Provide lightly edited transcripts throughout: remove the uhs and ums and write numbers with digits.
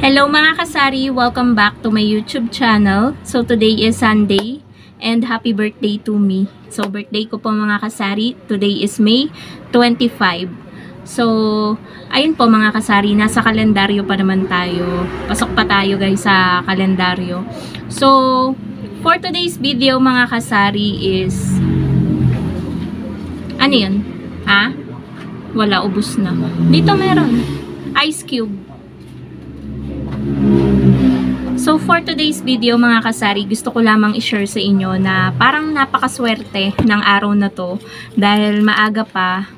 Hello mga kasari! Welcome back to my YouTube channel. So today is Sunday and happy birthday to me. So birthday ko po mga kasari. Today is May 25. So ayun po mga kasari, nasa kalendaryo pa naman tayo. Pasok pa tayo guys sa kalendaryo. So for today's video mga kasari is ano yun? Ha? Wala, ubos na. Dito meron. Ice cube. So for today's video mga kasari, gusto ko lamang i-share sa inyo na parang napakaswerte ng araw na to dahil maaga pa,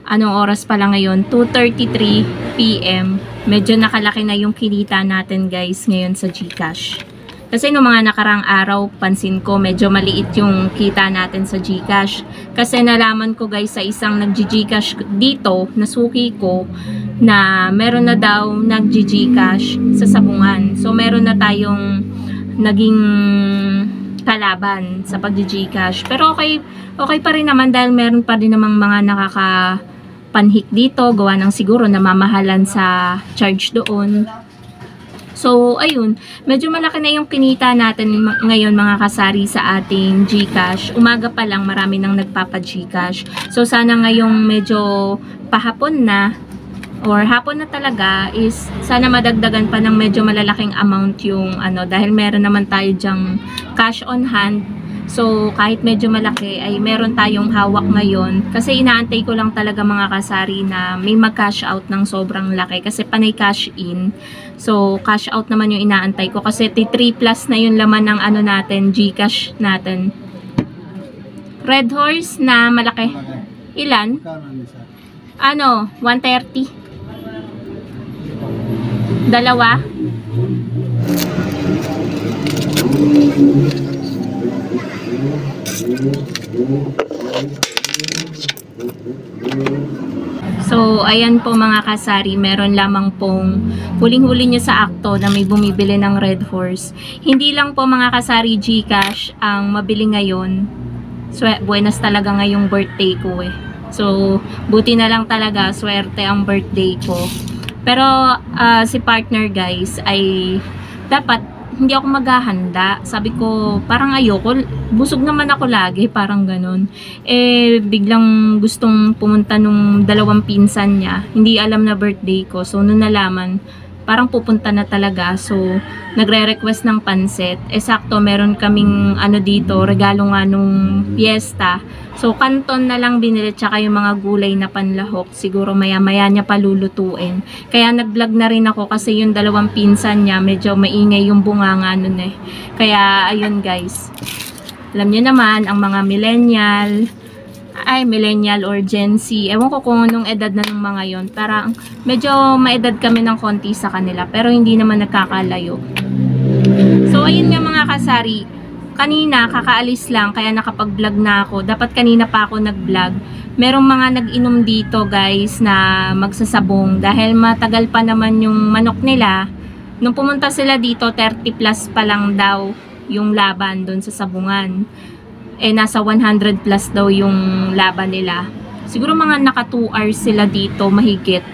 anong oras pa lang ngayon, 2:33 PM. Medyo nakalaki na yung kinita natin guys ngayon sa GCash. Kasi nung mga nakarang araw, pansin ko medyo maliit yung kita natin sa GCash. Kasi nalaman ko guys sa isang nag-GCash dito, nasuki ko, na meron na daw nag-GCash sa Sabungan. So meron na tayong naging kalaban sa pag-GCash. Pero okay pa rin naman dahil meron pa rin namang mga nakakapanhik dito, gawa ng siguro namamahalan sa charge doon. So, ayun, medyo malaki na yung kinita natin ngayon mga kasari sa ating GCash. Umaga pa lang marami nang nagpapa-GCash. So, sana ngayong medyo pahapon na or hapon na talaga is sana madagdagan pa ng medyo malalaking amount yung ano, dahil meron naman tayo dyang cash on hand. So, kahit medyo malaki ay meron tayong hawak ngayon. Kasi inaantay ko lang talaga mga kasari na may mag-cash out ng sobrang laki. Kasi panay cash in. So, cash out naman yung inaantay ko. Kasi 3 plus na yung laman ng ano natin, GCash natin. Red Horse na malaki. Ilan? Ano? 130. Dalawa? So, ayan po mga kasari, meron lamang pong huling-huli nyo sa akto na may bumibili ng Red Horse. Hindi lang po mga kasari GCash ang mabili ngayon. So, buenas talaga ngayong birthday ko eh. So, buti na lang talaga, swerte ang birthday ko. Pero, si partner guys ay dapat hindi ako maghahanda. Sabi ko, parang ayoko. Busog naman ako lagi, parang ganun. Eh, biglang gustong pumunta nung dalawang pinsan niya. Hindi alam na birthday ko. So, nung nalaman, parang pupunta na talaga. So, nagre-request ng pansit. Eh, sakto, meron kaming ano dito, regalo nga nung piyesta. So, kanton na lang binili, tsaka yung mga gulay na panlahok. Siguro maya-maya niya palulutuin. Kaya nag-vlog na rin ako kasi yung dalawang pinsan niya, medyo maingay yung bunganga nun eh. Kaya, ayun guys. Alam niyo naman, ang mga millennial or Gen Z. Ewan ko kung anong edad na ng mga yon. Parang medyo maedad kami ng konti sa kanila. Pero hindi naman nagkakalayo. So, ayun nga mga kasari. Kanina, kakaalis lang, kaya nakapag-vlog na ako. Dapat kanina pa ako nag-vlog. Merong mga nag-inom dito, guys, na magsasabong. Dahil matagal pa naman yung manok nila. Nung pumunta sila dito, 30 plus pa lang daw yung laban doon sa sabungan. Eh, nasa 100 plus daw yung laban nila. Siguro mga naka 2 hours sila dito, mahigit.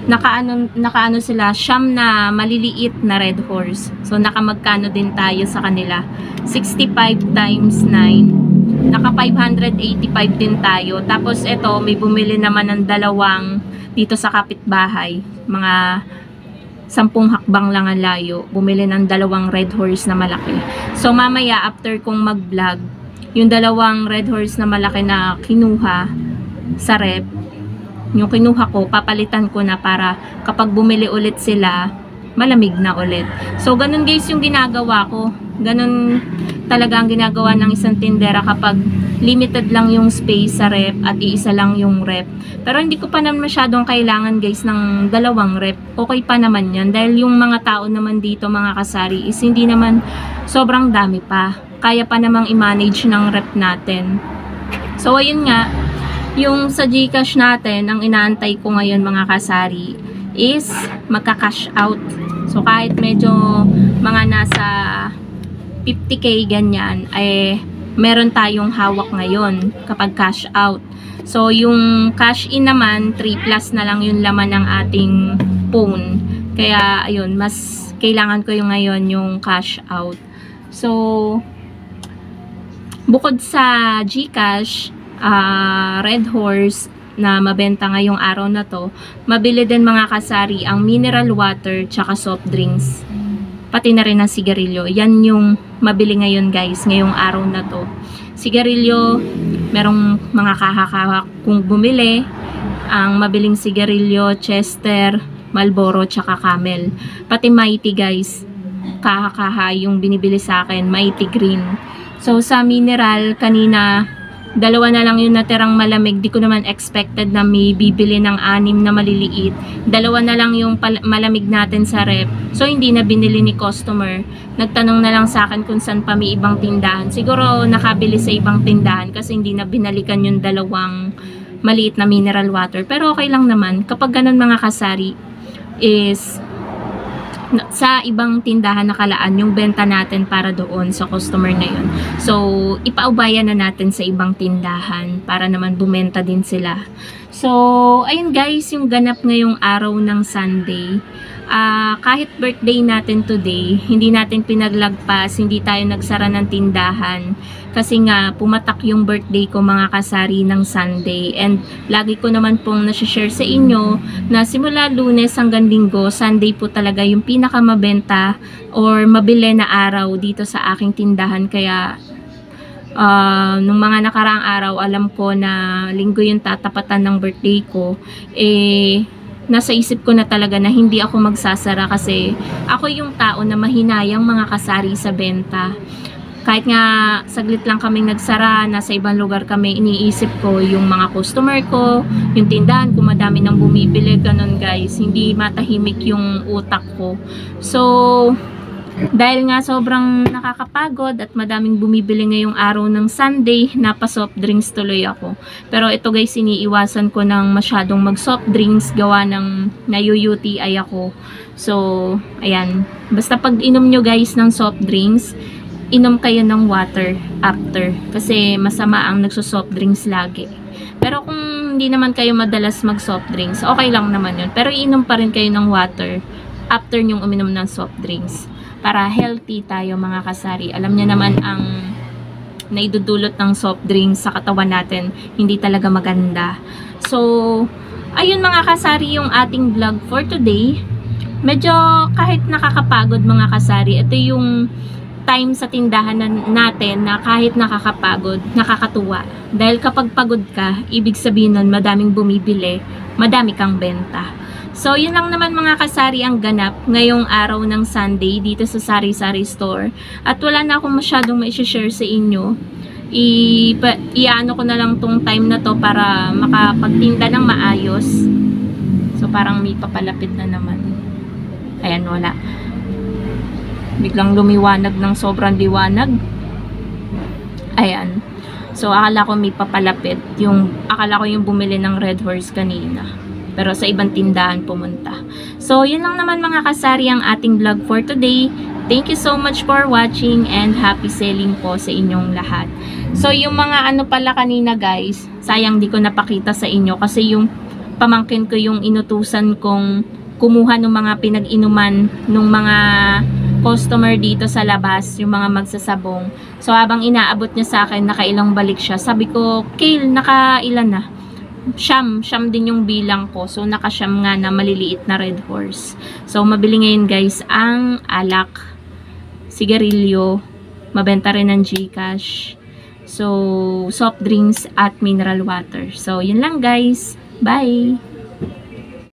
Nakaano sila, siyam na maliliit na Red Horse. So, nakamagkano din tayo sa kanila. 65 times 9. Naka 585 din tayo. Tapos, ito, may bumili naman ng dalawang dito sa kapitbahay. Mga 10 hakbang lang ang layo. Bumili ng dalawang Red Horse na malaki. So, mamaya, after kong mag-vlog, yung dalawang Red Horse na malaki na kinuha sa rep, yung kinuha ko, papalitan ko na para kapag bumili ulit sila, malamig na ulit. So, ganun guys yung ginagawa ko. Ganun talaga ang ginagawa ng isang tindera kapag limited lang yung space sa rep at iisa lang yung rep. Pero hindi ko pa naman masyadong kailangan guys ng dalawang rep. Okay pa naman yan. Dahil yung mga tao naman dito, mga kasari, is hindi naman sobrang dami pa. Kaya pa namang i-manage ng rep natin. So, ayun nga. Yung sa GCash natin, ang inaantay ko ngayon mga kasari is magka-cash out. So kahit medyo mga nasa 50k ganyan, ay meron tayong hawak ngayon kapag cash out. So yung cash in naman, 3 plus na lang yung laman ng ating phone. Kaya ayun, mas kailangan ko yung ngayon yung cash out. So, bukod sa GCash, Red Horse na mabenta ngayong araw na to, mabili din mga kasari ang mineral water tsaka soft drinks. Pati na rin ang sigarilyo. Yan yung mabili ngayon guys, ngayong araw na to. Sigarilyo, merong mga kahakaha kung bumili. Ang mabiling sigarilyo, Chester, Marlboro, tsaka Camel. Pati Mighty guys, kahakaha yung binibili sa akin, Mighty Green. So sa mineral, kanina, dalawa na lang yung natirang malamig. Di ko naman expected na may bibili ng 6 na maliliit. Dalawa na lang yung malamig natin sa rep. So, hindi na binili ni customer. Nagtanong na lang sa akin kung saan pa may ibang tindahan. Siguro nakabili sa ibang tindahan kasi hindi na binalikan yung dalawang maliit na mineral water. Pero okay lang naman. Kapag ganun mga kasari is sa ibang tindahan nakalaan yung benta natin para doon sa customer na yun. So, ipaubayan na natin sa ibang tindahan para naman bumenta din sila. So, ayun guys, yung ganap ngayong araw ng Sunday. Kahit birthday natin today, hindi natin pinaglagpas, hindi tayo nagsara ng tindahan. Kasi nga, pumatak yung birthday ko mga kasari ng Sunday. And lagi ko naman pong nasi-share sa inyo na simula Lunes hanggang Linggo, Sunday po talaga yung pinakamabenta or mabili na araw dito sa aking tindahan. Kaya, nung mga nakaraang araw, alam ko na Linggo yung tatapatan ng birthday ko. Nasa isip ko na talaga na hindi ako magsasara kasi ako yung tao na mahinayang mga kasari sa benta. Kahit nga saglit lang kaming nagsara, nasa ibang lugar kami, iniisip ko yung mga customer ko, yung tindahan, kung madami nang bumibili, ganun guys. Hindi matahimik yung utak ko. So, dahil nga sobrang nakakapagod at madaming bumibili ngayong araw ng Sunday, napa-soft drinks tuloy ako. Pero ito guys, iniiwasan ko ng masyadong mag-soft drinks, gawa ng nayu-UTI ako. So, ayan. Basta pag inom nyo guys ng soft drinks, inom kayo ng water after. Kasi masama ang nagso-soft drinks lagi. Pero kung hindi naman kayo madalas mag-soft drinks, okay lang naman yun. Pero inom pa rin kayo ng water after nyong uminom ng soft drinks. Para healthy tayo mga kasari. Alam niyo naman ang naidudulot ng soft drinks sa katawan natin, hindi talaga maganda. So, ayun mga kasari yung ating vlog for today. Medyo kahit nakakapagod mga kasari, ito yung time sa tindahan natin na kahit nakakapagod, nakakatuwa. Dahil kapag pagod ka, ibig sabihin nun madaming bumibili, madami kang benta. So, yun lang naman mga kasari ang ganap ngayong araw ng Sunday dito sa Sari-Sari Store. At wala na akong masyadong ma-share sa inyo. Iano ko na lang tong time na to para makapagtinda ng maayos. So, parang may papalapit na naman. Ayan, wala. Biglang lumiwanag ng sobrang liwanag. Ayan. So, akala ko may papalapit. Akala ko yung bumili ng Red Horse kanina. Pero sa ibang tindahan pumunta. So, yun lang naman mga kasari ang ating vlog for today. Thank you so much for watching and happy selling po sa inyong lahat. So, yung mga ano pala kanina guys, sayang di ko napakita sa inyo kasi yung pamangkin ko yung inutusan kong kumuha ng mga pinag-inuman ng mga customer dito sa labas, yung mga magsasabong. So, habang inaabot niya sa akin, nakailang balik siya. Sabi ko, Kale, nakailan na? Siyam din yung bilang ko. So, nakasyam nga na maliliit na Red Horse. So, mabili ngayon guys ang alak, sigarilyo, mabenta rin ng GCash. So, soft drinks at mineral water. So, yun lang guys. Bye!